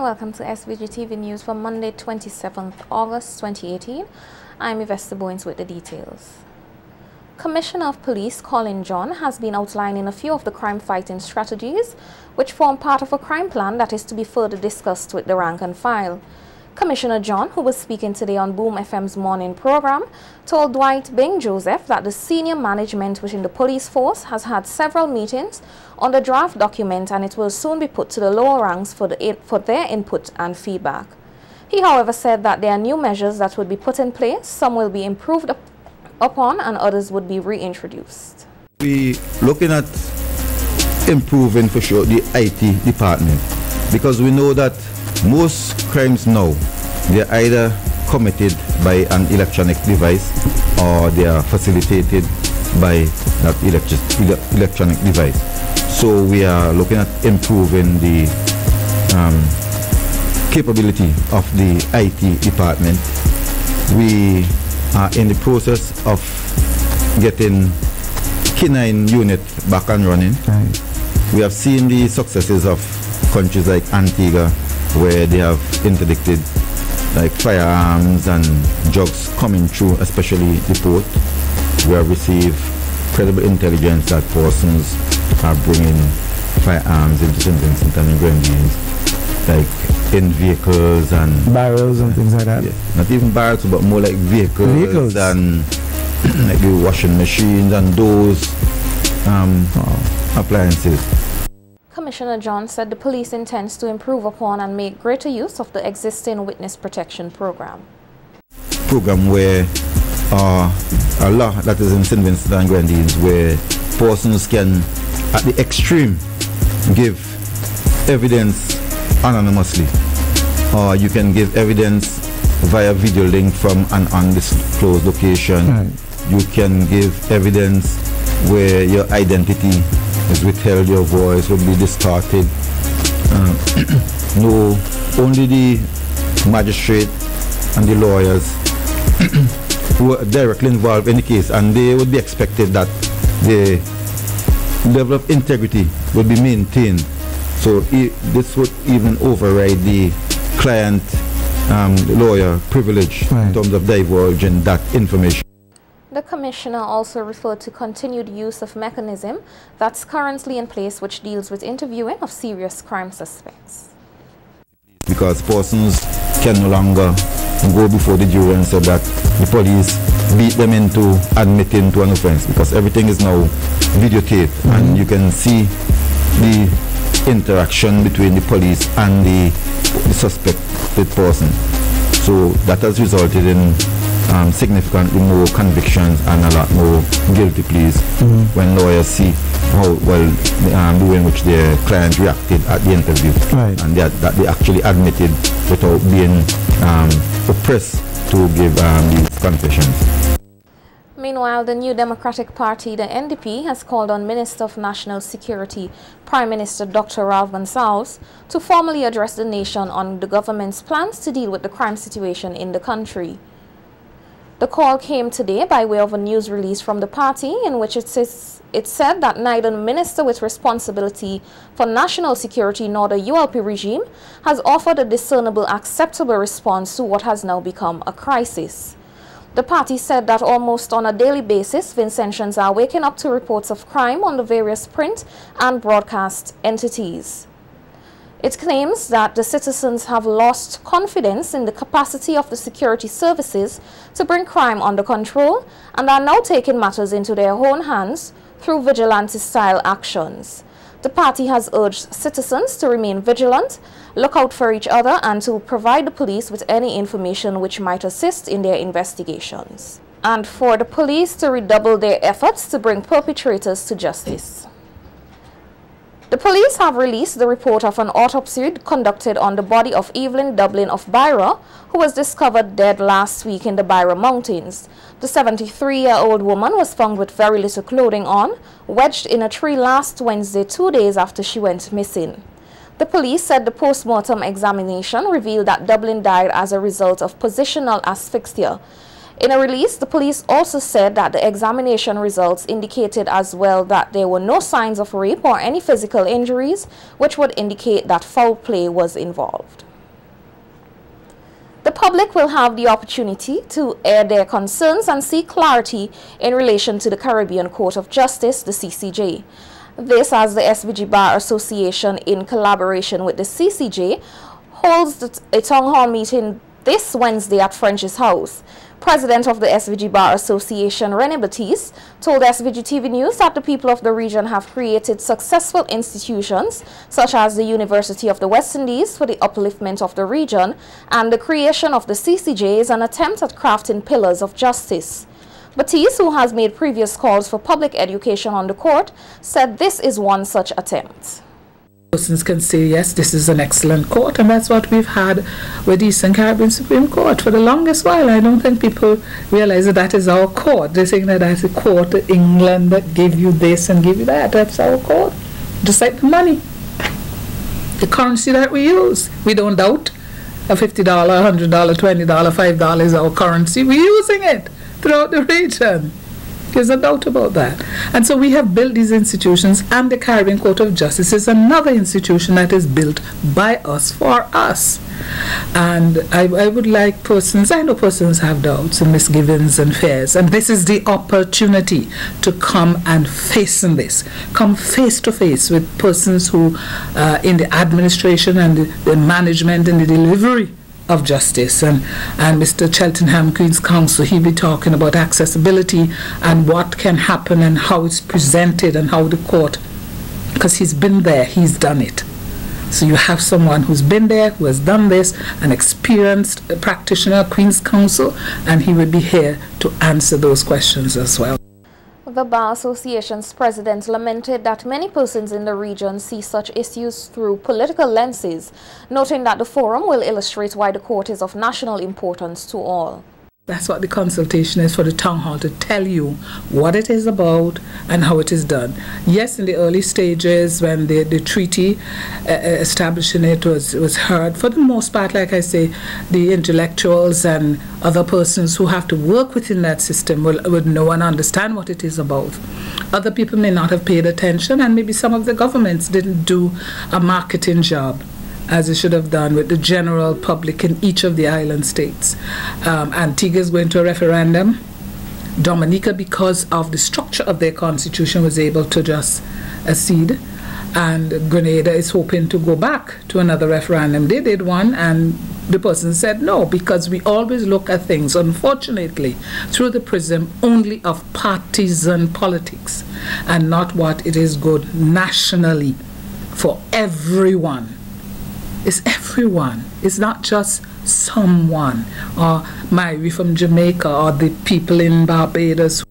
welcome to SVG-TV News for Monday, 27th August 2018. I'm Yvette Boynes with the details. Commissioner of Police Colin John has been outlining a few of the crime-fighting strategies which form part of a crime plan that is to be further discussed with the rank and file. Commissioner John, who was speaking today on Boom FM's morning program, told Dwight Bing Joseph that the senior management within the police force has had several meetings on the draft document and it will soon be put to the lower ranks for their input and feedback. He, however, said that there are new measures that would be put in place, some will be improved upon and others would be reintroduced. We're looking at improving for sure the IT department, because we know that most crimes now, they're either committed by an electronic device or they are facilitated by that electronic device. So we are looking at improving the capability of the IT department. We are in the process of getting K9 unit back and running. Right. We have seen the successes of countries like Antigua, where they have interdicted like firearms and drugs coming through, especially the port. We have received credible intelligence that persons are bringing firearms into St. Vincent and Grenadines, like in vehicles and barrels and things like that. Yeah, not even barrels, but more like vehicles and like the washing machines and those appliances. Commissioner John said the police intends to improve upon and make greater use of the existing witness protection program. Program where a law that is in St. Vincent and Grenadines, where persons can, at the extreme, give evidence anonymously, or you can give evidence via video link from an undisclosed location. Right. You can give evidence where your identity is withheld, your voice will be distorted. No, only the magistrate and the lawyers who are directly involved in the case, and they would be expected that the level of integrity would be maintained. So this would even override the client lawyer privilege, right, in terms of divulging that information. The Commissioner also referred to continued use of mechanism that's currently in place which deals with interviewing of serious crime suspects. Because persons can no longer go before the jury and say that the police beat them into admitting to an offense, because everything is now videotaped, and you can see the interaction between the police and the suspected person. So that has resulted in significantly more convictions and a lot more guilty pleas when lawyers see how well the way in which their client reacted at the interview, right, and that they actually admitted without being oppressed to give these confessions. Meanwhile, the New Democratic Party, the NDP, has called on Minister of National Security, Prime Minister Dr. Ralph Gonsalves, to formally address the nation on the government's plans to deal with the crime situation in the country. The call came today by way of a news release from the party in which it said that neither the minister with responsibility for national security nor the ULP regime has offered a discernible, acceptable response to what has now become a crisis. The party said that almost on a daily basis, Vincentians are waking up to reports of crime on the various print and broadcast entities. It claims that the citizens have lost confidence in the capacity of the security services to bring crime under control and are now taking matters into their own hands through vigilante-style actions. The party has urged citizens to remain vigilant, look out for each other, and to provide the police with any information which might assist in their investigations, and for the police to redouble their efforts to bring perpetrators to justice. The police have released the report of an autopsy conducted on the body of Evelyn Dublin of Byra, who was discovered dead last week in the Byra Mountains. The 73-year-old woman was found with very little clothing on, wedged in a tree last Wednesday, 2 days after she went missing. The police said the post-mortem examination revealed that Dublin died as a result of positional asphyxia. In a release, the police also said that the examination results indicated as well that there were no signs of rape or any physical injuries, which would indicate that foul play was involved. The public will have the opportunity to air their concerns and seek clarity in relation to the Caribbean Court of Justice, the CCJ. This as the SVG Bar Association, in collaboration with the CCJ, holds a town hall meeting this Wednesday at French's House. President of the SVG Bar Association, René Baptiste, told SVG-TV News that the people of the region have created successful institutions such as the University of the West Indies for the upliftment of the region, and the creation of the CCJ is an attempt at crafting pillars of justice. Baptiste, who has made previous calls for public education on the court, said this is one such attempt. Persons can say, yes, this is an excellent court, and that's what we've had with the Eastern Caribbean Supreme Court for the longest while. I don't think people realize that that is our court. They think that that's a court in England that give you this and give you that. That's our court. Just like the money, the currency that we use. We don't doubt a $50, $100, $20, $5 is our currency. We're using it throughout the region. There's no doubt about that. And so we have built these institutions, and the Caribbean Court of Justice is another institution that is built by us, for us. And I would like persons, I know persons have doubts and misgivings and fears, and this is the opportunity to come and face in this. Come face to face with persons who, in the administration and the management and the delivery of justice, and Mr. Cheltenham, Queen's Counsel, he'll be talking about accessibility and what can happen and how it's presented and how the court, because he's been there, he's done it. So you have someone who's been there, who has done this, an experienced practitioner, Queen's Counsel, and he will be here to answer those questions as well. The Bar Association's president lamented that many persons in the region see such issues through political lenses, noting that the forum will illustrate why the court is of national importance to all. That's what the consultation is, for the town hall to tell you what it is about and how it is done. Yes, in the early stages when the treaty establishing it was heard, for the most part, like I say, the intellectuals and other persons who have to work within that system would know and understand what it is about. Other people may not have paid attention, and maybe some of the governments didn't do a marketing job as it should have done with the general public in each of the island states. Antigua is going to a referendum. Dominica, because of the structure of their constitution, was able to just accede. And Grenada is hoping to go back to another referendum. They did one, and the person said no, because we always look at things, unfortunately, through the prism only of partisan politics, and not what it is good nationally for everyone. It's everyone. It's not just someone, or we from Jamaica, or the people in Barbados.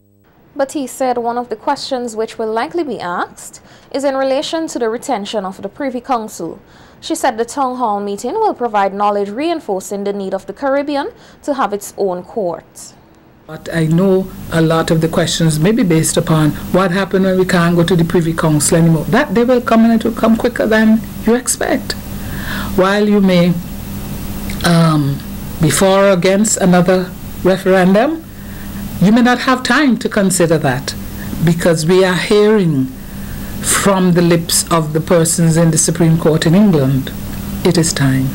But he said one of the questions which will likely be asked is in relation to the retention of the Privy Council. She said the town hall meeting will provide knowledge reinforcing the need of the Caribbean to have its own court. But I know a lot of the questions may be based upon what happened when we can't go to the Privy Council anymore. That they will come, and it will come quicker than you expect. While you may be for or against another referendum, you may not have time to consider that, because we are hearing from the lips of the persons in the Supreme Court in England, it is time.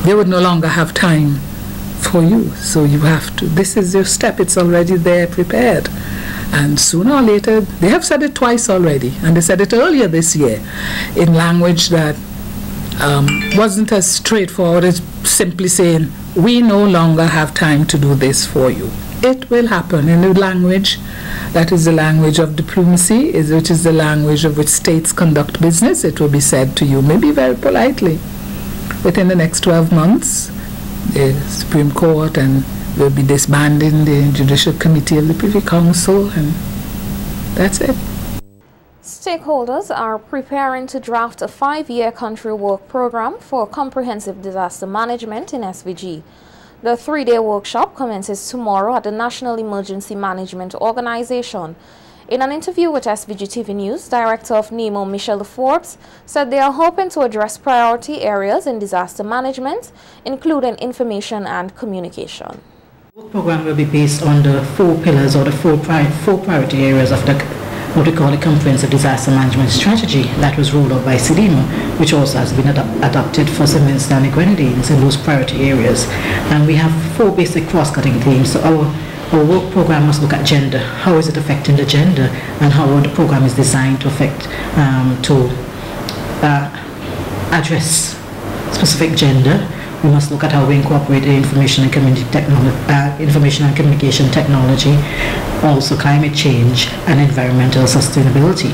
They would no longer have time for you, so you have to, this is your step, it's already there prepared. And sooner or later, they have said it twice already, and they said it earlier this year in language that wasn't as straightforward as simply saying, we no longer have time to do this for you. It will happen in a language that is the language of diplomacy, which is the language of which states conduct business. It will be said to you, maybe very politely, within the next 12 months, the Supreme Court and will be disbanding the Judicial Committee of the Privy Council, and that's it. Stakeholders are preparing to draft a 5-year country work program for comprehensive disaster management in SVG. The 3-day workshop commences tomorrow at the National Emergency Management Organization. In an interview with SVG-TV News, Director of NEMO, Michelle Forbes, said they are hoping to address priority areas in disaster management, including information and communication. The work program will be based on the 4 pillars or the four priority areas of the what we call a comprehensive disaster management strategy that was rolled out by CDMA, which also has been adopted for St. Vincent and the Grenadines in those priority areas. And we have 4 basic cross-cutting themes. So our work program must look at gender. How is it affecting the gender, and how the program is designed to affect, address specific gender. We must look at how we incorporate the information and communication technology, also climate change and environmental sustainability.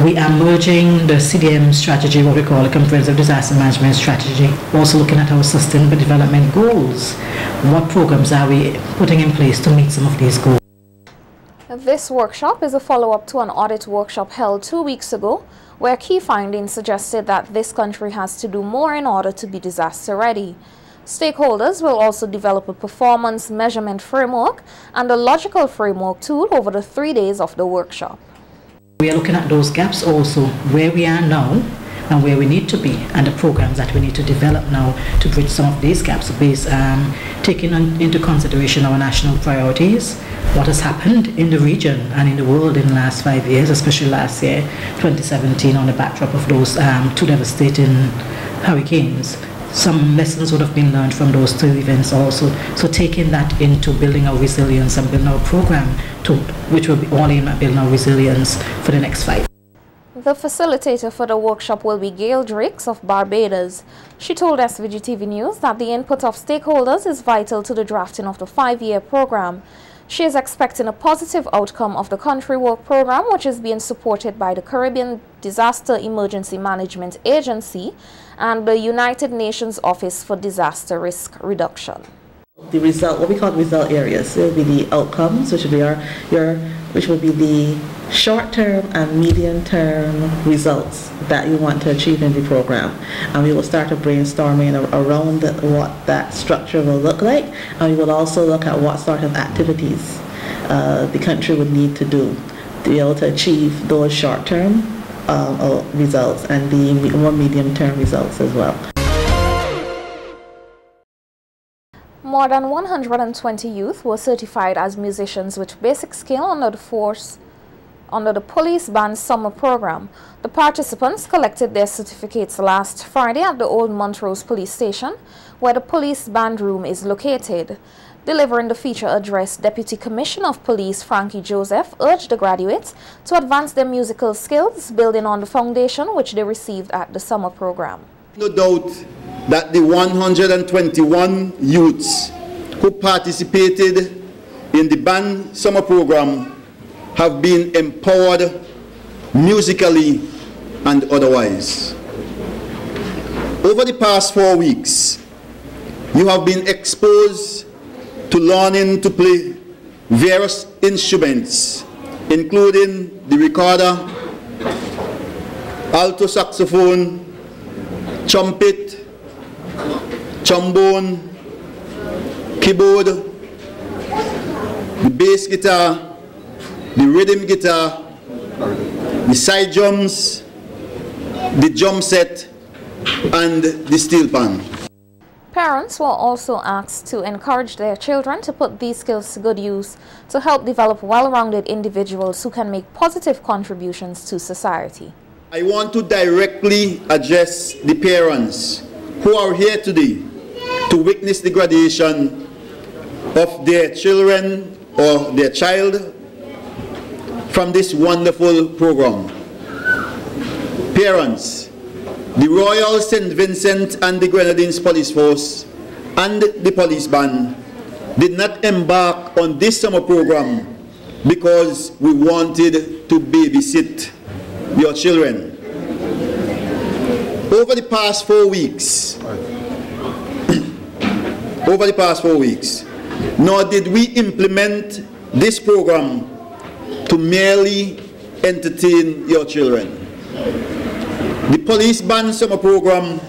We are merging the CDM strategy, what we call a comprehensive disaster management strategy, also looking at our sustainable development goals. What programs are we putting in place to meet some of these goals? This workshop is a follow-up to an audit workshop held 2 weeks ago, where key findings suggested that this country has to do more in order to be disaster ready. Stakeholders will also develop a performance measurement framework and a logical framework tool over the 3 days of the workshop. We are looking at those gaps also, where we are now and where we need to be, and the programs that we need to develop now to bridge some of these gaps, based taking into consideration our national priorities, what has happened in the region and in the world in the last 5 years, especially last year, 2017, on the backdrop of those 2 devastating hurricanes. Some lessons would have been learned from those 2 events also. So taking that into building our resilience and building our program, which will be all in at building our resilience for the next 5. The facilitator for the workshop will be Gail Drakes of Barbados. She told SVG-TV News that the input of stakeholders is vital to the drafting of the 5-year program. She is expecting a positive outcome of the country work program, which is being supported by the Caribbean Disaster Emergency Management Agency and the United Nations Office for Disaster Risk Reduction. The result, what we call result areas, will be the outcomes, which will be which will be the short-term and medium-term results that you want to achieve in the program, and we will start a brainstorming around what that structure will look like, and we will also look at what sort of activities the country would need to do to be able to achieve those short-term results and the more medium-term results as well. More than 120 youth were certified as musicians with basic skill under the police band summer program. The participants collected their certificates last Friday at the Old Montrose Police Station, where the police band room is located. Delivering the feature address, Deputy Commissioner of Police Frankie Joseph urged the graduates to advance their musical skills, building on the foundation which they received at the summer program. No doubt that the 121 youths who participated in the band summer program have been empowered musically and otherwise. Over the past 4 weeks, you have been exposed to learning to play various instruments, including the recorder, alto saxophone, trumpet, trombone, keyboard, the bass guitar, the rhythm guitar, the side drums, the drum set, and the steel pan. Parents were also asked to encourage their children to put these skills to good use to help develop well-rounded individuals who can make positive contributions to society. I want to directly address the parents who are here today to witness the graduation of their children or their child from this wonderful program. Parents, the Royal St. Vincent and the Grenadines Police Force and the police band did not embark on this summer program because we wanted to babysit your children. Over the past 4 weeks, nor did we implement this program to merely entertain your children. The police band summer program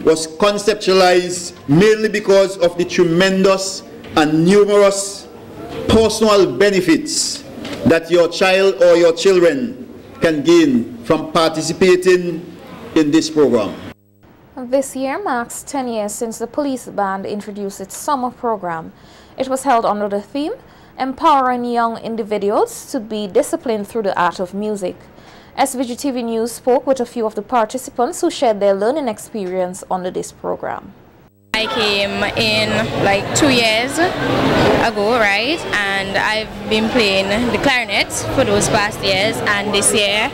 was conceptualized mainly because of the tremendous and numerous personal benefits that your child or your children can gain from participating in this program. This year marks 10 years since the police band introduced its summer program. It was held under the theme, empowering young individuals to be disciplined through the art of music. SVG-TV News spoke with a few of the participants who shared their learning experience under this program. I came in like 2 years ago, right? And I've been playing the clarinet for those past years, and this year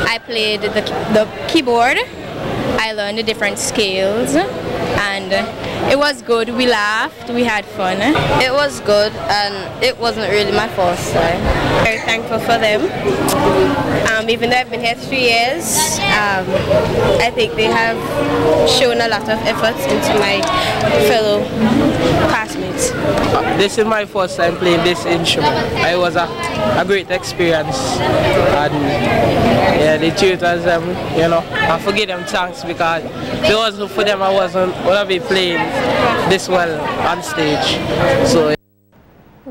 I played the keyboard. I learned the different scales, and it was good. We laughed, we had fun. It was good, and it wasn't really my first time. Very thankful for them. Even though I've been here 3 years, I think they have shown a lot of effort into my fellow classmates. This is my first time playing this instrument. It was a great experience, and yeah, the tutors, I forget them thanks, because if it wasn't for them, I wouldn't be playing this well on stage. So.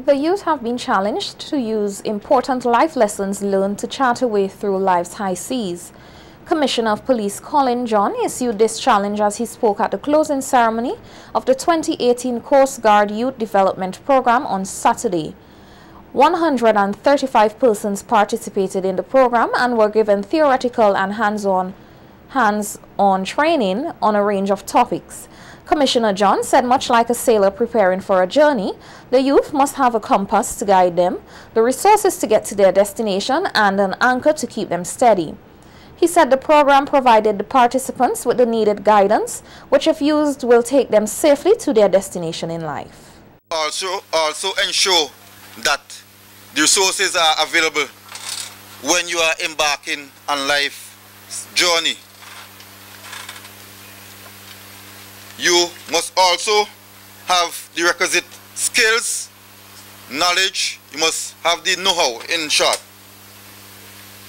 The youth have been challenged to use important life lessons learned to chart a way through life's high seas. Commissioner of Police Colin John issued this challenge as he spoke at the closing ceremony of the 2018 Coast Guard Youth Development Program on Saturday. 135 persons participated in the program and were given theoretical and hands-on training on a range of topics. Commissioner John said much like a sailor preparing for a journey, the youth must have a compass to guide them, the resources to get to their destination, and an anchor to keep them steady. He said the program provided the participants with the needed guidance, which if used will take them safely to their destination in life. Also ensure that the resources are available when you are embarking on life journey. You must also have the requisite skills, knowledge, you must have the know-how in short.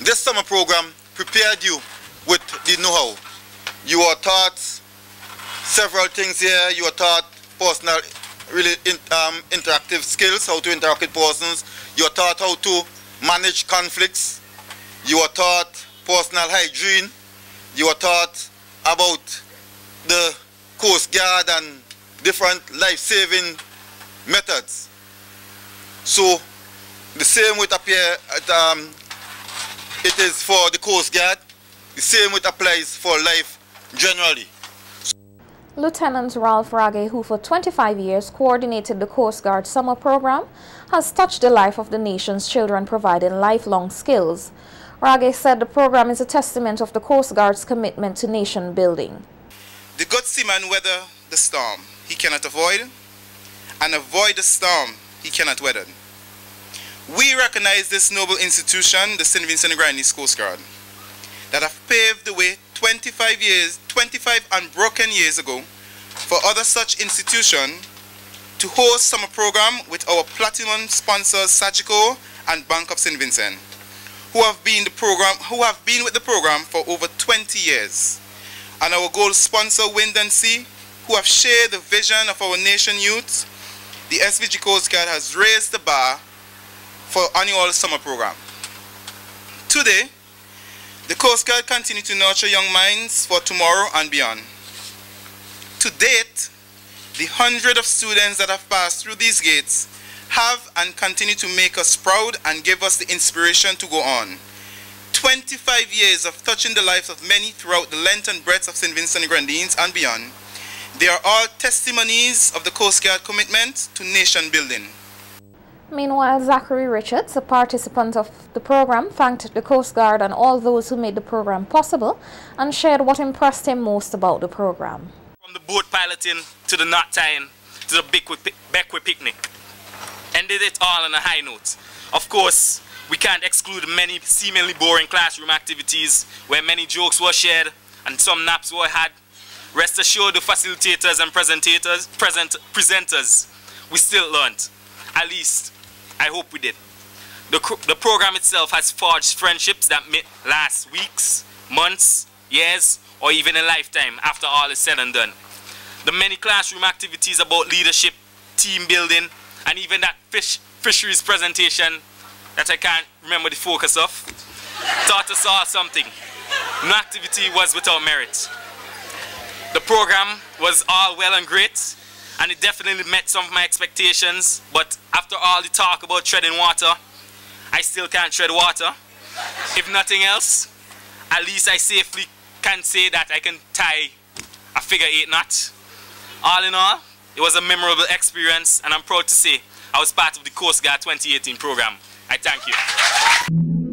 This summer program prepared you with the know-how. You are taught several things here. You are taught personal, really interactive skills, how to interact with persons. You are taught how to manage conflicts. You are taught personal hygiene. You are taught about the Coast Guard and different life-saving methods. So the same would appear it is for the Coast Guard, the same would applies for life generally. Lieutenant Ralph Rage, who for 25 years coordinated the Coast Guard summer program, has touched the life of the nation's children, providing lifelong skills. Rage said the program is a testament of the Coast Guard's commitment to nation building. The good seaman weather the storm he cannot avoid, and avoid the storm he cannot weather. We recognize this noble institution, the St. Vincent and Grenadines Coast Guard, that have paved the way 25 unbroken years ago for other such institutions to host summer program with our platinum sponsors Sagicor and Bank of St. Vincent, who have been with the program for over 20 years. And our gold sponsor, Wind and Sea, who have shared the vision of our nation youth. The SVG Coast Guard has raised the bar for annual summer program. Today, the Coast Guard continue to nurture young minds for tomorrow and beyond. To date, the hundreds of students that have passed through these gates have and continue to make us proud and give us the inspiration to go on. 25 years of touching the lives of many throughout the length and breadth of St. Vincent and Grenadines and beyond. They are all testimonies of the Coast Guard commitment to nation building. Meanwhile, Zachary Richards, a participant of the program, thanked the Coast Guard and all those who made the program possible and shared what impressed him most about the program. From the boat piloting to the knot tying to the Beckwith picnic. Ended it all on a high note. Of course, we can't exclude many seemingly boring classroom activities where many jokes were shared and some naps were had. Rest assured, the facilitators and presenters, we still learned. At least, I hope we did. The program itself has forged friendships that may last weeks, months, years, or even a lifetime after all is said and done. The many classroom activities about leadership, team building, and even that fisheries presentation that I can't remember the focus of, taught us all something. No activity was without merit. The program was all well and great, and it definitely met some of my expectations. But after all the talk about treading water, I still can't tread water. If nothing else, at least I safely can say that I can tie a figure 8 knot. All in all, it was a memorable experience, and I'm proud to say I was part of the Coast Guard 2018 program. I thank you.